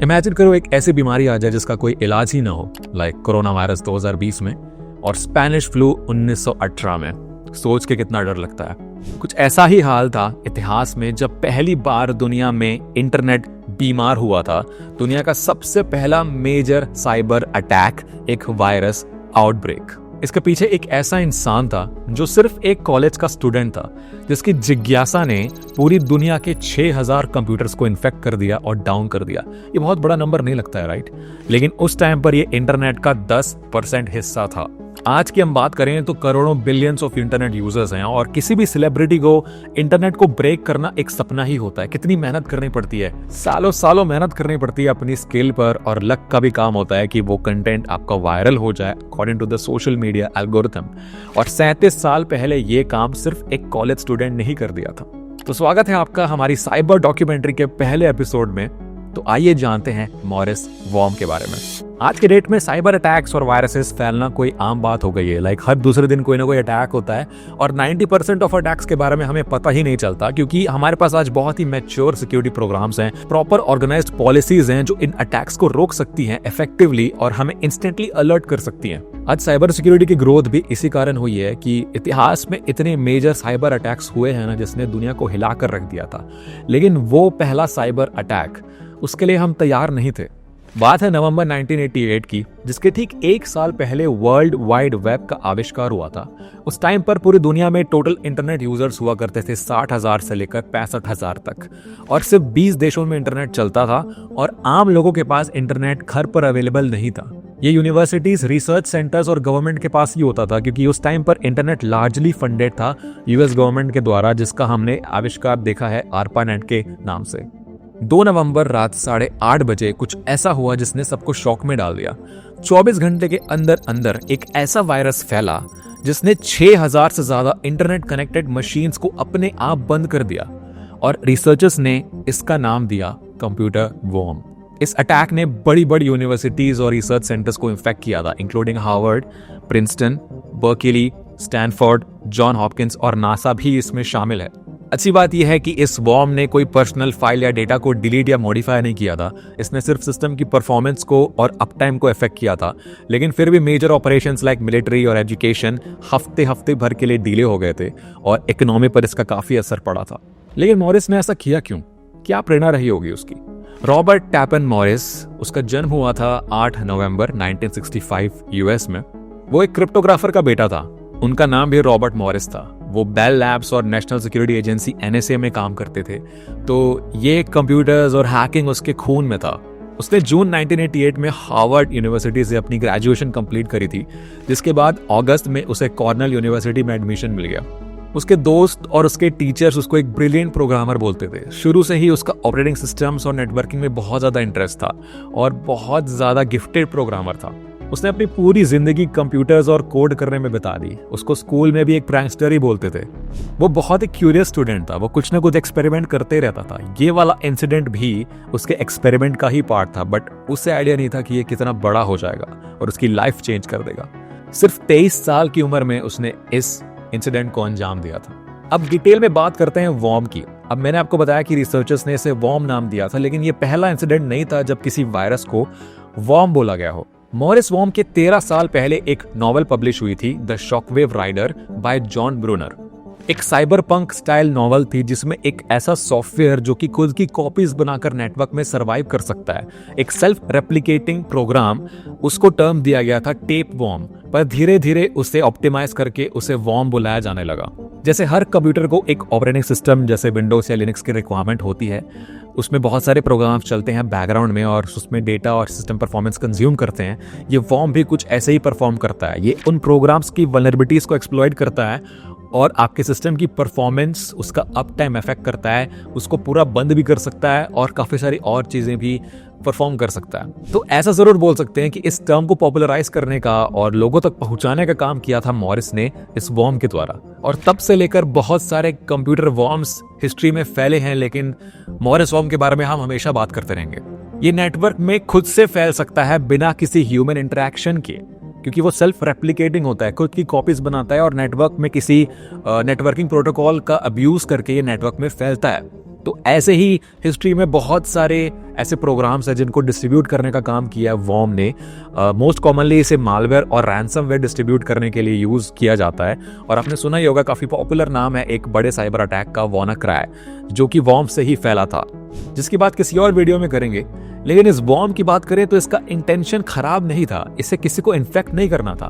Imagine करो एक ऐसी बीमारी आ जाए जिसका कोई इलाज ही ना हो, लाइक कोरोना वायरस 2020 में और स्पेनिश फ्लू 1918 में। सोच के कितना डर लगता है। कुछ ऐसा ही हाल था इतिहास में जब पहली बार दुनिया में इंटरनेट बीमार हुआ था। दुनिया का सबसे पहला मेजर साइबर अटैक, एक वायरस आउटब्रेक। इसके पीछे एक ऐसा इंसान था जो सिर्फ एक कॉलेज का स्टूडेंट था, जिसकी जिज्ञासा ने पूरी दुनिया के 6000 कंप्यूटर्स को इन्फेक्ट कर दिया और डाउन कर दिया। ये बहुत बड़ा नंबर नहीं लगता है, राइट? लेकिन उस टाइम पर ये इंटरनेट का 10% हिस्सा था। आज की हम बात करें तो करोड़ों बिलियंस ऑफ इंटरनेट यूजर्स हैं और किसी भी सेलिब्रिटी को इंटरनेट को ब्रेक करना एक सपना ही होता है। कितनी मेहनत करनी पड़ती है, सालों सालों मेहनत करनी पड़ती है अपनी स्किल पर, और लक का भी काम होता है कि वो कंटेंट आपका वायरल हो जाए according to the social media algorithm. और 37 साल पहले ये काम सिर्फ एक कॉलेज स्टूडेंट ने ही कर दिया था। तो स्वागत है आपका हमारी साइबर डॉक्यूमेंट्री के पहले एपिसोड में। तो आइए जानते हैं मॉरिस वॉर्म के बारे में। आज के डेट में साइबर अटैक्स और वायरसेस फैलना कोई आम बात हो गई है। लाइक हर दूसरे दिन कोई ना कोई अटैक होता है और 90% ऑफ अटैक्स के बारे में हमें पता ही नहीं चलता, क्योंकि हमारे पास आज बहुत ही मैच्योर सिक्योरिटी प्रोग्राम्स हैं, प्रॉपर ऑर्गेनाइज्ड पॉलिसीज हैं जो इन अटैक्स को रोक सकती हैं इफेक्टिवली और हमें इंस्टेंटली अलर्ट कर सकती हैं। आज साइबर सिक्योरिटी की ग्रोथ भी इसी कारण हुई है कि इतिहास में इतने मेजर साइबर अटैक्स हुए हैं ना, जिसने दुनिया को हिला कर रख दिया था। लेकिन वो पहला साइबर अटैक, उसके लिए हम तैयार नहीं थे। बात है नवंबर 1988 की, जिसके ठीक एक साल पहले वर्ल्ड वाइड वेब का आविष्कार हुआ था। उस टाइम पर पूरी दुनिया में टोटल इंटरनेट यूजर्स हुआ करते थे 60,000 से लेकर 65,000 तक, और सिर्फ 20 देशों में इंटरनेट चलता था और आम लोगों के पास इंटरनेट घर पर अवेलेबल नहीं था। ये यूनिवर्सिटीज, रिसर्च सेंटर्स और गवर्नमेंट के पास ही होता था, क्योंकि उस टाइम पर इंटरनेट लार्जली फंडेड था यूएस गवर्नमेंट के द्वारा, जिसका हमने आविष्कार देखा है ARPANET के नाम से। 2 नवंबर रात 8:30 बजे कुछ ऐसा हुआ जिसने सबको शॉक में डाल दिया। 24 घंटे के अंदर अंदर एक ऐसा वायरस फैला जिसने 6000 से ज्यादा इंटरनेट कनेक्टेड मशीन्स को अपने आप बंद कर दिया, और रिसर्चर्स ने इसका नाम दिया कंप्यूटर वॉर्म। इस अटैक ने बड़ी बड़ी यूनिवर्सिटीज और रिसर्च सेंटर्स को इन्फेक्ट किया था, including Harvard, Princeton, Berkeley, Stanford, John Hopkins और नासा भी इसमें शामिल है। अच्छी बात यह है कि इस वॉर्म ने कोई पर्सनल फाइल या डेटा को डिलीट या मॉडिफाई नहीं किया था। इसने सिर्फ सिस्टम की परफॉर्मेंस को और अपटाइम को इफेक्ट किया था। लेकिन फिर भी मेजर ऑपरेशंस लाइक मिलिट्री और एजुकेशन हफ्ते भर के लिए डिले हो गए थे और इकोनॉमी पर इसका काफी असर पड़ा था। लेकिन मॉरिस ने ऐसा किया क्यों? क्या प्रेरणा रही होगी उसकी? रॉबर्ट टैपन मॉरिस, उसका जन्म हुआ था 8 नवंबर 1965 यूएस में। वो एक क्रिप्टोग्राफर का बेटा था। उनका नाम भी रॉबर्ट मॉरिस था। वो बेल लैब्स और नेशनल सिक्योरिटी एजेंसी NSA में काम करते थे, तो ये कंप्यूटर्स और हैकिंग उसके खून में था। उसने जून 1988 में हार्वर्ड यूनिवर्सिटी से अपनी ग्रेजुएशन कंप्लीट करी थी, जिसके बाद अगस्त में उसे कॉर्नेल यूनिवर्सिटी में एडमिशन मिल गया। उसके दोस्त और उसके टीचर्स उसको एक ब्रिलियंट प्रोग्रामर बोलते थे। शुरू से ही उसका ऑपरेटिंग सिस्टम्स और नेटवर्किंग में बहुत ज़्यादा इंटरेस्ट था और बहुत ज़्यादा गिफ्टेड प्रोग्रामर था। उसने अपनी पूरी जिंदगी कंप्यूटर्स और कोड करने में बिता दी। उसको स्कूल में भी एक प्रैंकस्टर ही बोलते थे। वो बहुत ही क्यूरियस स्टूडेंट था। वो कुछ ना कुछ एक्सपेरिमेंट करते रहता था। ये वाला इंसिडेंट भी उसके एक्सपेरिमेंट का ही पार्ट था, बट उसे आइडिया नहीं था कि ये कितना बड़ा हो जाएगा और उसकी लाइफ चेंज कर देगा। सिर्फ 23 साल की उम्र में उसने इस इंसिडेंट को अंजाम दिया था। अब डिटेल में बात करते हैं वॉर्म की। अब मैंने आपको बताया कि रिसर्चर्स ने इसे वॉर्म नाम दिया था, लेकिन ये पहला इंसिडेंट नहीं था जब किसी वायरस को वॉर्म बोला गया हो। मॉरिस वॉर्म के 13 साल पहले एक नॉवेल पब्लिश हुई थी, the shockwave rider by John Brunner. एक साइबर पंक स्टाइल नॉवल थी जिसमें एक ऐसा सॉफ्टवेयर जो कि खुद की कॉपीज बनाकर नेटवर्क में सरवाइव कर सकता है, एक सेल्फ रेप्लिकेटिंग प्रोग्राम, उसको टर्म दिया गया था टेप वॉर्म। पर धीरे धीरे उसे ऑप्टिमाइज करके उसे वॉर्म बुलाया जाने लगा। जैसे हर कंप्यूटर को एक ऑपरेटिंग सिस्टम जैसे विंडोज या लिनक्स की रिक्वायरमेंट होती है, उसमें बहुत सारे प्रोग्राम्स चलते हैं बैकग्राउंड में और उसमें डेटा और सिस्टम परफॉर्मेंस कंज्यूम करते हैं। ये वॉर्म भी कुछ ऐसे ही परफॉर्म करता है। ये उन प्रोग्राम्स की वल्नरेबिलिटीज को एक्सप्लॉइट करता है और आपके सिस्टम की परफॉर्मेंस, उसका अप टाइम इफेक्ट करता है, उसको पूरा बंद भी कर सकता है और काफी सारी और चीजें भी परफॉर्म कर सकता है। तो ऐसा जरूर बोल सकते हैं कि इस टर्म को पॉपुलराइज करने का और लोगों तक पहुंचाने का काम किया था मॉरिस ने इस वॉर्म के द्वारा। और तब से लेकर बहुत सारे कंप्यूटर वॉर्म्स हिस्ट्री में फैले हैं, लेकिन मॉरिस वॉर्म के बारे में हम हमेशा बात करते रहेंगे। ये नेटवर्क में खुद से फैल सकता है बिना किसी ह्यूमन इंटरेक्शन के, क्योंकि वो सेल्फ रेप्लिकेटिंग होता है, खुद की कॉपीज बनाता है और नेटवर्क में किसी नेटवर्किंग प्रोटोकॉल का अब्यूज करके ये नेटवर्क में फैलता है। तो ऐसे ही हिस्ट्री में बहुत सारे ऐसे प्रोग्राम्स हैं जिनको डिस्ट्रीब्यूट करने का काम किया है वॉर्म ने। मोस्ट कॉमनली इसे मालवेयर और रैंसमवेयर डिस्ट्रीब्यूट करने के लिए यूज किया जाता है। और आपने सुना ही होगा, काफी पॉपुलर नाम है एक बड़े साइबर अटैक का, WannaCry, जो कि वॉर्म से ही फैला था, जिसकी बात किसी और वीडियो में करेंगे। लेकिन इस वॉर्म की बात करें तो इसका इंटेंशन खराब नहीं था, इसे किसी को इन्फेक्ट नहीं करना था।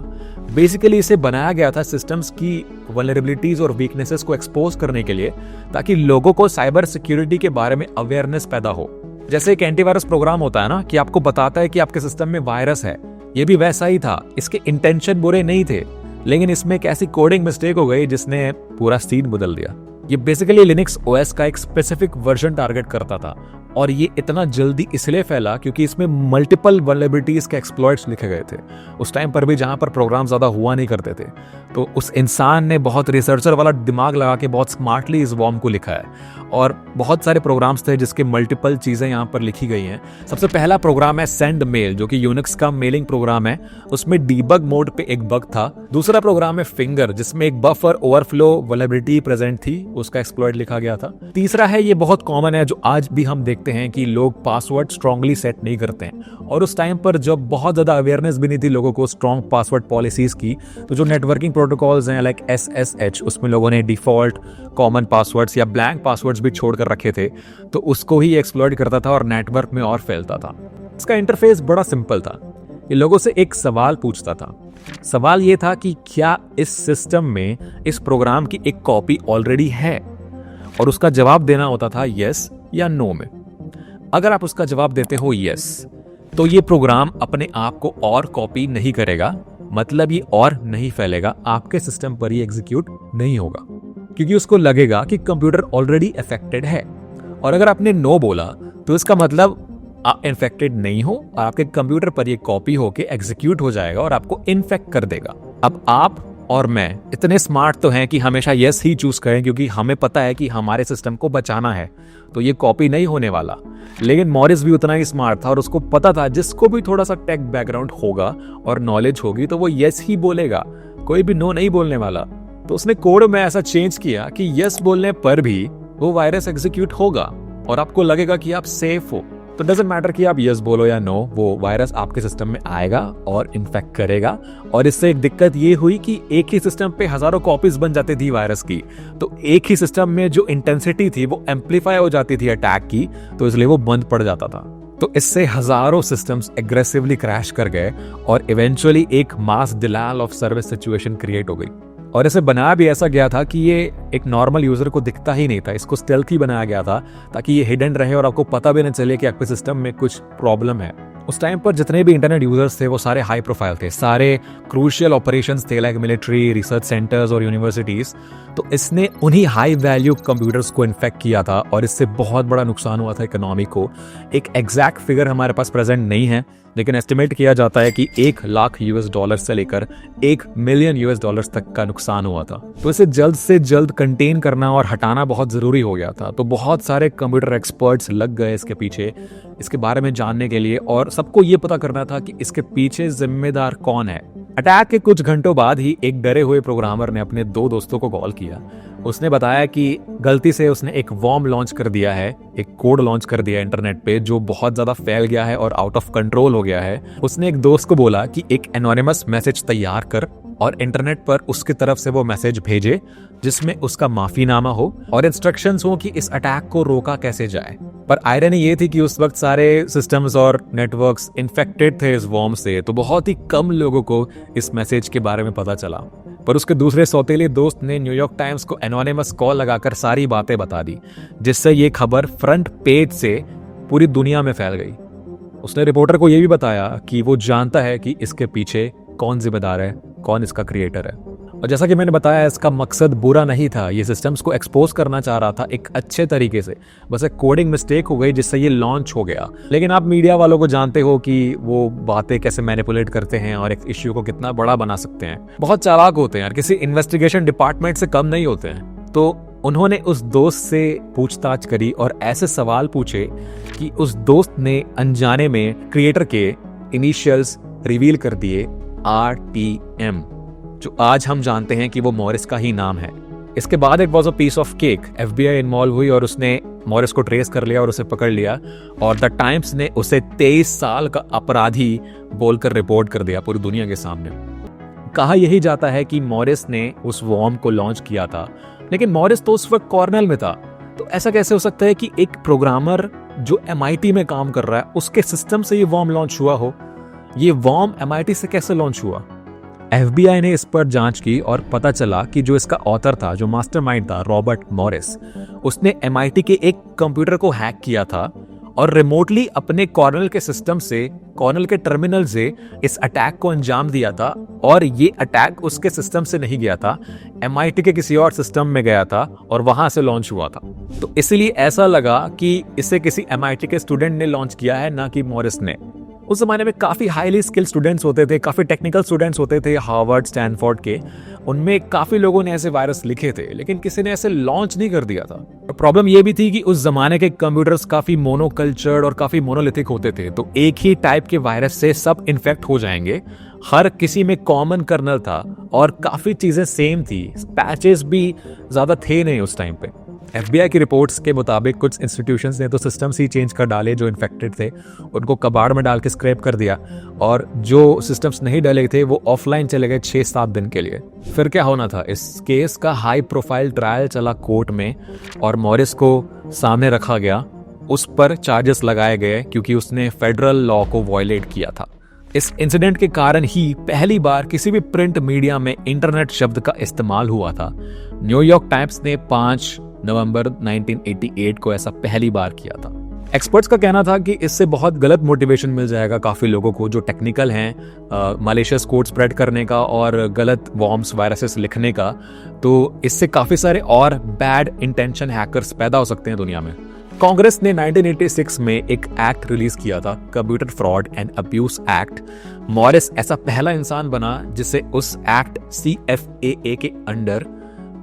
बेसिकली इसे बनाया गया था सिस्टम्स की वल्नरेबिलिटीज और वीकनेसेस को एक्सपोज करने के लिए, ताकि लोगों को साइबर सिक्योरिटी के बारे में अवेयरनेस पैदा हो। जैसे एक एंटीवायरस प्रोग्राम होता है ना, कि आपको बताता है कि आपके सिस्टम में वायरस है, ये भी वैसा ही था। इसके इंटेंशन बुरे नहीं थे, लेकिन इसमें एक ऐसी कोडिंग मिस्टेक हो गई जिसने पूरा सीन बदल दिया। ये बेसिकली लिनक्स ओएस का एक स्पेसिफिक वर्जन टारगेट करता था, और ये इतना जल्दी इसलिए फैला क्योंकि इसमें मल्टीपल वल्नरेबिलिटीज के एक्सप्लॉइट्स लिखे गए थे। उस टाइम पर भी जहां पर प्रोग्राम ज्यादा हुआ नहीं करते थे, तो उस इंसान ने बहुत रिसर्चर वाला दिमाग लगा के बहुत स्मार्टली इस वॉर्म को लिखा है। और बहुत सारे प्रोग्राम्स थे जिसके मल्टीपल चीजें यहाँ पर लिखी गई हैं। सबसे पहला प्रोग्राम है सेंड मेल, जो कि यूनिक्स का मेलिंग प्रोग्राम है। उसमें डीबग मोड पे एक बग था। दूसरा प्रोग्राम है फिंगर, जिसमें एक बफर ओवरफ्लो वल्नरेबिलिटी प्रेजेंट थी, उसका एक्सप्लॉइट लिखा गया था। तीसरा है, ये बहुत कॉमन है, जो आज भी हम देखते हैं कि लोग पासवर्ड स्ट्रांगली सेट नहीं करते हैं। और उस टाइम पर जब बहुत ज्यादा अवेयरनेस भी नहीं थी लोगों को स्ट्रांग पासवर्ड पॉलिसीज की, तो जो नेटवर्किंग प्रोटोकॉल्स हैं लाइक SSH, उसमें लोगों ने डिफॉल्ट कॉमन पासवर्ड्स या ब्लैंक पासवर्ड्स भी छोड़कर रखे थे, तो उसको ही एक्सप्लॉइट करता था और नेटवर्क में और फैलता था। इसका इंटरफेस बड़ा सिंपल था। ये लोगों से एक सवाल पूछता था। सवाल ये था कि क्या इस सिस्टम में इस प्रोग्राम की एक कॉपी ऑलरेडी है, और उसका जवाब देना होता था यस या नो में। अगर आप उसका जवाब देते हो यस, तो ये प्रोग्राम अपने आप को और कॉपी नहीं करेगा, मतलब ये और नहीं फैलेगा, आपके सिस्टम पर ही एग्जीक्यूट नहीं होगा, क्योंकि उसको लगेगा कि कंप्यूटर ऑलरेडी अफेक्टेड है। और अगर आपने नो बोला तो इसका मतलब आप इन्फेक्टेड नहीं हो, और आपके कंप्यूटर पर ये कॉपी होके एग्जीक्यूट हो जाएगा और आपको इन्फेक्ट कर देगा। अब आप और मैं इतने स्मार्ट तो हैं कि हमेशा यस ही चूज करें, क्योंकि हमें पता है कि हमारे सिस्टम को बचाना है, तो ये कॉपी नहीं होने वाला। लेकिन मॉरिस भी उतना ही स्मार्ट था, और उसको पता था जिसको भी थोड़ा सा टेक बैकग्राउंड होगा और नॉलेज होगी तो वो यस ही बोलेगा, कोई भी नो नहीं बोलने वाला। तो उसने कोड में ऐसा चेंज किया कि यस बोलने पर भी वो वायरस एग्जीक्यूट होगा और आपको लगेगा कि आप सेफ हो। तो डजंट मैटर कि आप यस बोलो या नो, वो वायरस आपके सिस्टम में आएगा और इन्फेक्ट करेगा। और इससे एक दिक्कत ये हुई कि एक ही सिस्टम पे हजारों कॉपीज बन जाती थी वायरस की, तो एक ही सिस्टम में जो इंटेंसिटी थी वो एम्पलीफाई हो जाती थी अटैक की, तो इसलिए वो बंद पड़ जाता था। तो इससे हजारों सिस्टम्स एग्रेसिवली क्रैश कर गए और इवेंचुअली एक mass denial of service situation create हो गई। और इसे बनाया भी ऐसा गया था कि ये एक नॉर्मल यूजर को दिखता ही नहीं था, इसको स्टेल्थी बनाया गया था ताकि ये हिडन रहे और आपको पता भी नहीं चले कि आपके सिस्टम में कुछ प्रॉब्लम है। उस टाइम पर जितने भी इंटरनेट यूजर्स थे वो सारे हाई प्रोफाइल थे, सारे क्रूशियल ऑपरेशंस थे लाइक मिलिट्री, रिसर्च सेंटर्स और यूनिवर्सिटीज। तो इसने उन्हीं हाई वैल्यू कंप्यूटर्स को इन्फेक्ट किया था और इससे बहुत बड़ा नुकसान हुआ था इकोनॉमी को। एक एग्जैक्ट फिगर हमारे पास प्रेजेंट नहीं है, लेकिन एस्टिमेट किया जाता है कि $1,00,000 से लेकर $1,000,000 तक का नुकसान हुआ था। तो इसे जल्द से जल्द कंटेन करना और हटाना बहुत जरूरी हो गया था। तो बहुत सारे कंप्यूटर एक्सपर्ट्स लग गए इसके पीछे, इसके बारे में जानने के लिए, और सबको ये पता करना था कि इसके पीछे जिम्मेदार कौन है। अटैक के कुछ घंटों बाद ही एक डरे हुए प्रोग्रामर ने अपने 2 दोस्तों को कॉल किया। उसने बताया कि गलती से उसने एक वॉर्म लॉन्च कर दिया है, एक कोड लॉन्च कर दिया इंटरनेट पे जो बहुत ज्यादा फैल गया है और आउट ऑफ कंट्रोल हो गया है। उसने एक दोस्त को बोला कि एक एनोनिमस मैसेज तैयार कर और इंटरनेट पर उसकी तरफ से वो मैसेज भेजे जिसमें उसका माफीनामा हो और इंस्ट्रक्शंस हो कि इस अटैक को रोका कैसे जाए। पर आयरनी ये थी कि उस वक्त सारे सिस्टम्स और नेटवर्क्स इन्फेक्टेड थे इस वॉर्म से, तो बहुत ही कम लोगों को इस मैसेज के बारे में पता चला। पर उसके दूसरे सौतेले दोस्त ने न्यूयॉर्क टाइम्स को एनोनिमस कॉल लगाकर सारी बातें बता दी, जिससे ये खबर फ्रंट पेज से पूरी दुनिया में फैल गई। उसने रिपोर्टर को यह भी बताया कि वो जानता है कि इसके पीछे कौन जिम्मेदार है, कौन इसका क्रिएटर है। और जैसा कि मैंने बताया, इसका मकसद बुरा नहीं था, ये सिस्टम्स को एक्सपोज करना चाह रहा था एक अच्छे तरीके से, बस एक कोडिंग मिस्टेक हो गई जिससे ये लॉन्च हो गया। लेकिन आप मीडिया वालों को जानते हो कि वो बातें कैसे मैनिपुलेट करते हैं और एक इश्यू को कितना बड़ा बना सकते हैं। बहुत चालाक होते हैं यार, किसी इन्वेस्टिगेशन डिपार्टमेंट से कम नहीं होते हैं। तो उन्होंने उस दोस्त से पूछताछ करी और ऐसे सवाल पूछे कि उस दोस्त ने अनजाने में क्रिएटर के इनिशियल्स रिवील कर दिए, RTM, जो आज हम जानते हैं कि वो मॉरिस का ही नाम है। इसके बाद एक was a piece of cake. FBI involve हुई और उसने मॉरिस को ट्रेस कर लिया और उसे पकड़ लिया, और द टाइम्स ने उसे 23 साल का अपराधी बोलकर रिपोर्ट कर दिया पूरी दुनिया के सामने। कहा यही जाता है कि मॉरिस ने उस वॉर्म को लॉन्च किया था, लेकिन मॉरिस तो उस वक्त कॉर्नेल में था। तो ऐसा कैसे हो सकता है कि एक प्रोग्रामर जो MIT में काम कर रहा है उसके सिस्टम से ये वॉर्म लॉन्च हुआ हो? ये वॉर्म MIT से कैसे लॉन्च हुआ? FBI ने इस पर जांच की और पता चला कि जो इसका ऑथर था, जो मास्टरमाइंड था, रॉबर्ट मॉरिस, उसने MIT के एक कंप्यूटर को हैक किया था और रिमोटली अपने कॉर्नल के सिस्टम से, कॉर्नल के टर्मिनल से इस अटैक को अंजाम दिया था। और ये अटैक उसके सिस्टम से नहीं गया था, MIT के किसी और सिस्टम में गया था और वहां से लॉन्च हुआ था। तो इसलिए ऐसा लगा कि इसे किसी MIT के स्टूडेंट ने लॉन्च किया है, ना कि मॉरिस ने। उस जमाने में काफी हाईली स्किल्ड स्टूडेंट्स होते थे, काफी टेक्निकल स्टूडेंट्स होते थे हार्वर्ड, स्टैनफोर्ड के। उनमें काफी लोगों ने ऐसे वायरस लिखे थे, लेकिन किसी ने ऐसे लॉन्च नहीं कर दिया था। प्रॉब्लम यह भी थी कि उस जमाने के कंप्यूटर्स काफी मोनोकल्चर्ड और काफी मोनोलिथिक होते थे, तो एक ही टाइप के वायरस से सब इन्फेक्ट हो जाएंगे। हर किसी में कॉमन कर्नल था और काफी चीजें सेम थी, पैचेस भी ज्यादा थे नहीं उस टाइम पे। FBI की रिपोर्ट्स के मुताबिक कुछ इंस्टीट्यूशंस ने तो सिस्टम्स ही चेंज कर डाले, जो इन्फेक्टेड थे उनको कबाड़ में डाल के स्क्रैप कर दिया, और जो सिस्टम्स नहीं डाले थे वो ऑफलाइन चले गए 6-7 दिन के लिए। फिर क्या होना था? इस केस का हाई प्रोफाइल ट्रायल चला कोर्ट में और मॉरिस को सामने रखा गया। उस पर चार्जेस लगाए गए क्योंकि उसने फेडरल लॉ को वायलेट किया था। इस इंसिडेंट के कारण ही पहली बार किसी भी प्रिंट मीडिया में इंटरनेट शब्द का इस्तेमाल हुआ था। न्यूयॉर्क टाइम्स ने 5 नवंबर 1988 को ऐसा पहली बार किया था। एक्सपर्ट्स का कहना था कि इससे बहुत गलत मोटिवेशन मिल जाएगा काफी लोगों को जो टेक्निकल हैं, मालिशियस कोड स्प्रेड करने का और गलत वॉर्म्स, वायरसेस लिखने का। तो इससे काफी सारे और बैड इंटेंशन हैकर्स पैदा हो सकते हैं दुनिया में। कांग्रेस ने 1986 में एक एक्ट रिलीज किया था, computer fraud and abuse act. Morris ऐसा पहला इंसान बना जिसे उस एक्ट CFAA के अंडर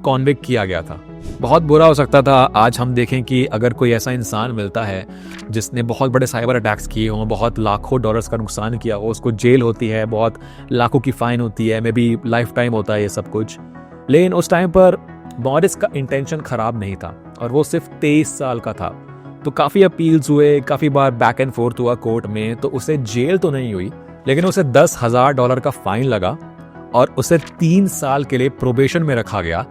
कॉन्विक्ट किया गया था। बहुत बुरा हो सकता था आज हम देखें कि अगर कोई ऐसा इंसान मिलता है जिसने बहुत बड़े साइबर अटैक्स किए हों, बहुत लाखों डॉलर्स का नुकसान किया हो, उसको जेल होती है, बहुत लाखों की फाइन होती है, मे बी लाइफ टाइम होता है ये सब कुछ। लेकिन उस टाइम पर मॉरिस का इंटेंशन खराब नहीं था और वो सिर्फ 23 साल का था। तो काफ़ी अपील्स हुए, काफ़ी बार बैक एंड फोर्थ हुआ कोर्ट में, तो उसे जेल तो नहीं हुई, लेकिन उसे $10,000 का फाइन लगा और उसे 3 साल के लिए प्रोबेशन में रखा गया,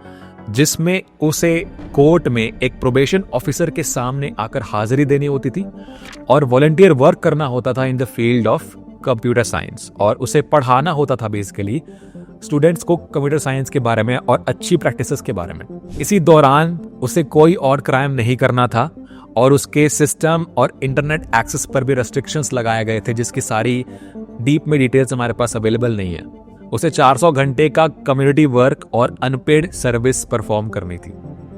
जिसमें उसे कोर्ट में एक प्रोबेशन ऑफिसर के सामने आकर हाजिरी देनी होती थी और वॉलंटियर वर्क करना होता था in the field of computer science, और उसे पढ़ाना होता था बेसिकली स्टूडेंट्स को कंप्यूटर साइंस के बारे में और अच्छी प्रैक्टिसेस के बारे में। इसी दौरान उसे कोई और क्राइम नहीं करना था और उसके सिस्टम और इंटरनेट एक्सेस पर भी रेस्ट्रिक्शंस लगाए गए थे, जिसकी सारी डीप में डिटेल्स हमारे पास अवेलेबल नहीं है। उसे 400 घंटे का कम्युनिटी वर्क और अनपेड सर्विस परफॉर्म करनी थी।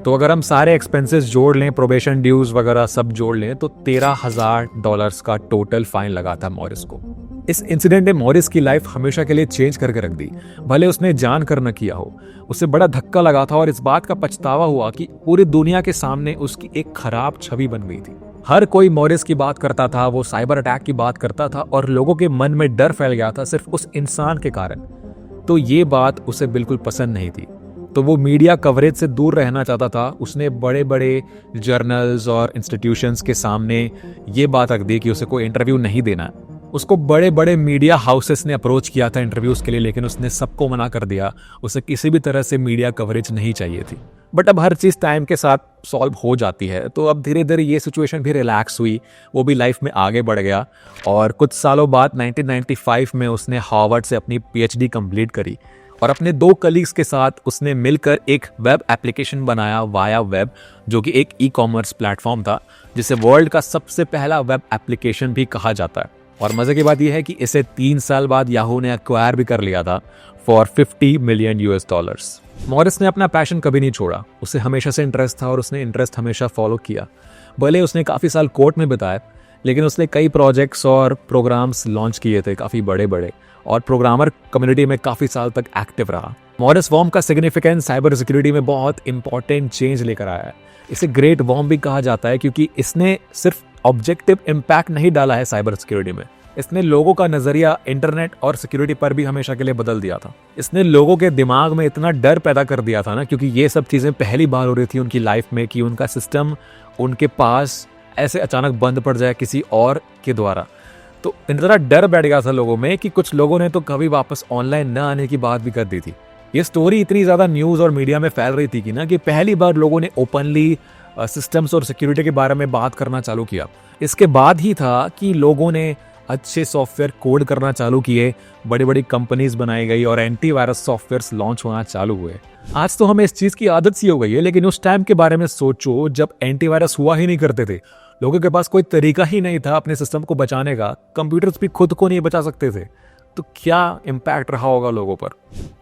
तो अगर हम सारे एक्सपेंसेस जोड़ लें, प्रोबेशन ड्यूज वगैरह सब जोड़ लें, तो $13,000 का टोटल फाइन लगा था मॉरिस को। इस इंसिडेंट ने मॉरिस की लाइफ हमेशा के लिए चेंज करके रख दी, भले उसने जान कर न किया हो। उसे बड़ा धक्का लगा था और इस बात का पछतावा हुआ कि पूरी दुनिया के सामने उसकी एक खराब छवि बन गई थी। हर कोई मॉरिस की बात करता था, वो साइबर अटैक की बात करता था और लोगों के मन में डर फैल गया था सिर्फ उस इंसान के कारण। तो ये बात उसे बिल्कुल पसंद नहीं थी, तो वो मीडिया कवरेज से दूर रहना चाहता था। उसने बड़े बड़े जर्नल्स और इंस्टीट्यूशंस के सामने ये बात रख दी कि उसे कोई इंटरव्यू नहीं देना। उसको बड़े बड़े मीडिया हाउसेस ने अप्रोच किया था इंटरव्यूज के लिए, लेकिन उसने सबको मना कर दिया। उसे किसी भी तरह से मीडिया कवरेज नहीं चाहिए थी। बट अब हर चीज़ टाइम के साथ सॉल्व हो जाती है, तो अब धीरे धीरे ये सिचुएशन भी रिलैक्स हुई, वो भी लाइफ में आगे बढ़ गया। और कुछ सालों बाद 1995 में उसने हार्वर्ड से अपनी PhD कंप्लीट करी और अपने 2 कलीग्स के साथ उसने मिलकर एक वेब एप्लीकेशन बनाया, वाया वेब, जो कि एक ई-कॉमर्स प्लेटफॉर्म था, जिसे वर्ल्ड का सबसे पहला वेब एप्लीकेशन भी कहा जाता है। और मजे की बात यह है कि इसे 3 साल बाद याहू ने एक्वायर भी कर लिया था फॉर $50 मिलियन। मॉरिस ने अपना पैशन कभी नहीं छोड़ा, उसे हमेशा से इंटरेस्ट था और उसने इंटरेस्ट हमेशा फॉलो किया। भले उसने काफ़ी साल कोर्ट में बिताए, लेकिन उसने कई प्रोजेक्ट्स और प्रोग्राम्स लॉन्च किए थे काफ़ी बड़े बड़े, और प्रोग्रामर कम्युनिटी में काफ़ी साल तक एक्टिव रहा। मॉरिस वॉर्म का सिग्निफिकेंस साइबर सिक्योरिटी में बहुत इंपॉर्टेंट चेंज लेकर आया है। इसे ग्रेट वॉर्म भी कहा जाता है क्योंकि इसने सिर्फ ऑब्जेक्टिव इम्पैक्ट नहीं डाला है साइबर सिक्योरिटी में, इसने लोगों का नजरिया इंटरनेट और सिक्योरिटी पर भी हमेशा के लिए बदल दिया था। इसने लोगों के दिमाग में इतना डर पैदा कर दिया था ना, क्योंकि ये सब चीजें पहली बार हो रही थी उनकी लाइफ में कि उनका सिस्टम उनके पास ऐसे अचानक बंद पड़ जाए किसी और के द्वारा। तो इतना डर बैठ गया था लोगों में कि कुछ लोगों ने तो कभी वापस ऑनलाइन न आने की बात भी कर दी थी। ये स्टोरी इतनी ज्यादा न्यूज और मीडिया में फैल रही थी कि पहली बार लोगों ने ओपनली सिस्टम्स और सिक्योरिटी के बारे में बात करना चालू किया। इसके बाद ही था कि लोगों ने अच्छे सॉफ्टवेयर कोड करना चालू किए, बड़ी बड़ी कंपनीज बनाई गई और एंटीवायरस सॉफ्टवेयर्स लॉन्च होना चालू हुए। आज तो हमें इस चीज की आदत सी हो गई है, लेकिन उस टाइम के बारे में सोचो जब एंटीवायरस हुआ ही नहीं करते थे, लोगों के पास कोई तरीका ही नहीं था अपने सिस्टम को बचाने का, कंप्यूटर्स भी खुद को नहीं बचा सकते थे, तो क्या इम्पैक्ट रहा होगा लोगों पर।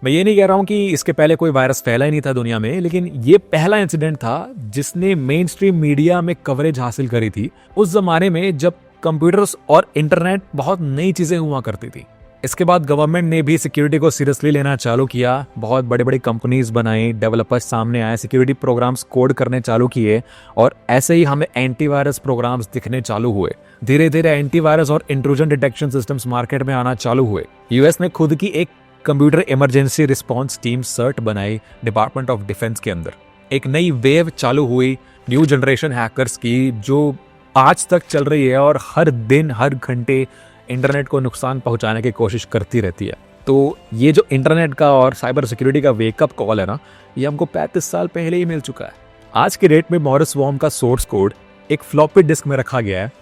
मैं ये नहीं कह रहा हूं कि इसके पहले कोई वायरस फैला ही नहीं था दुनिया में, लेकिन ये पहला इंसिडेंट था जिसने मेन स्ट्रीम मीडिया में कवरेज हासिल करी थी उस जमाने में जब कंप्यूटर्स और इंटरनेट बहुत नई चीजें हुआ करती थी। इसके बाद गवर्नमेंट ने भी सिक्योरिटी को सीरियसली लेना चालू किया, बहुत बड़ी बड़ी कंपनीज बनाई, डेवलपर्स सामने आए, सिक्योरिटी प्रोग्राम्स कोड करने चालू किए और ऐसे ही हमें एंटीवायरस प्रोग्राम्स दिखने चालू हुए। धीरे धीरे एंटीवायरस और इंट्रूजन डिटेक्शन सिस्टम्स मार्केट में आना चालू हुए। यूएस ने खुद की एक computer emergency response team CERT बनाई डिपार्टमेंट ऑफ डिफेंस के अंदर। एक नई वेव चालू हुई न्यू जनरेशन हैकर्स की, जो आज तक चल रही है और हर दिन हर घंटे इंटरनेट को नुकसान पहुंचाने की कोशिश करती रहती है। तो ये जो इंटरनेट का और साइबर सिक्योरिटी का वेकअप कॉल है ना, ये हमको 35 साल पहले ही मिल चुका है। आज के डेट में मॉरिस वॉर्म का सोर्स कोड एक फ्लॉपी डिस्क में रखा गया है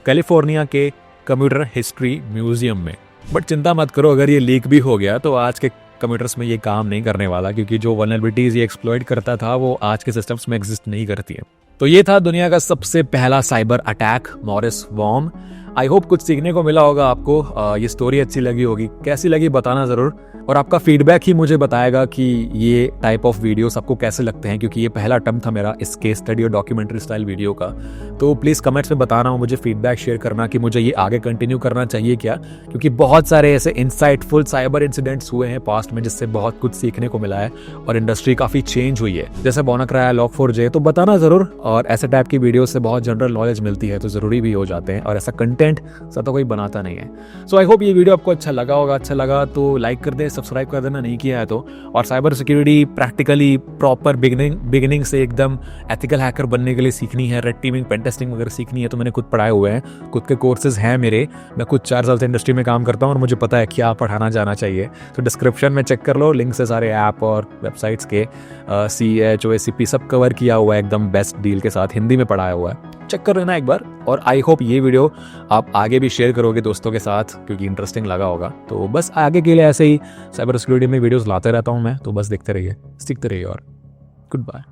कैलिफोर्निया के कंप्यूटर हिस्ट्री म्यूजियम में। बट चिंता मत करो, अगर ये लीक भी हो गया तो आज के कंप्यूटर्स में ये काम नहीं करने वाला, क्योंकि जो वल्नरेबिलिटीज ये एक्सप्लॉइट करता था वो आज के सिस्टम्स में एग्जिस्ट नहीं करती है। तो ये था दुनिया का सबसे पहला cyber attack, Morris worm. I hope कुछ सीखने को मिला होगा आपको, ये स्टोरी अच्छी लगी होगी, कैसी लगी बताना जरूर, और आपका फीडबैक ही मुझे बताएगा कि ये टाइप ऑफ वीडियोस आपको कैसे लगते हैं, क्योंकि ये पहला अटेम्प्ट था मेरा इस केस स्टडी और डॉक्यूमेंट्री स्टाइल वीडियो का। तो प्लीज़ कमेंट्स में बताना, मुझे फीडबैक शेयर करना कि मुझे ये आगे कंटिन्यू करना चाहिए क्या, क्योंकि बहुत सारे ऐसे इंसाइटफुल साइबर इंसिडेंट्स हुए हैं पास्ट में जिससे बहुत कुछ सीखने को मिला है और इंडस्ट्री काफ़ी चेंज हुई है, जैसे WannaCry, Log4j। तो बताना ज़रूर, और ऐसे टाइप की वीडियो से बहुत जनरल नॉलेज मिलती है तो ज़रूरी भी हो जाते हैं, और ऐसा कंटेंट सब तो कोई बनाता नहीं है। सो आई होप ये वीडियो आपको अच्छा लगा होगा। अच्छा लगा तो लाइक कर दे, सब्सक्राइब कर देना नहीं किया है तो। और cyber security practically proper beginning से एकदम एथिकल हैकर बनने के लिए सीखनी है, रेड टीमिंग, पेन टेस्टिंग वगैरह सीखनी है तो मैंने खुद पढ़ाए हुए हैं, खुद के कोर्सेज हैं मेरे। मैं खुद 4 साल से इंडस्ट्री में काम करता हूँ और मुझे पता है क्या पढ़ाना जाना चाहिए। तो डिस्क्रिप्शन में चेक कर लो, लिंक से सारे ऐप और वेबसाइट्स के CH OSCP सब कवर किया हुआ है, एकदम बेस्ट डील के साथ, हिंदी में पढ़ाया हुआ है, चेक कर लेना एक बार। और आई होप ये वीडियो आप आगे भी शेयर करोगे दोस्तों के साथ, क्योंकि इंटरेस्टिंग लगा होगा। तो बस आगे के लिए ऐसे ही साइबर सिक्योरिटी में वीडियोस लाते रहता हूँ मैं, तो बस देखते रहिए, सीखते रहिए और गुड बाय।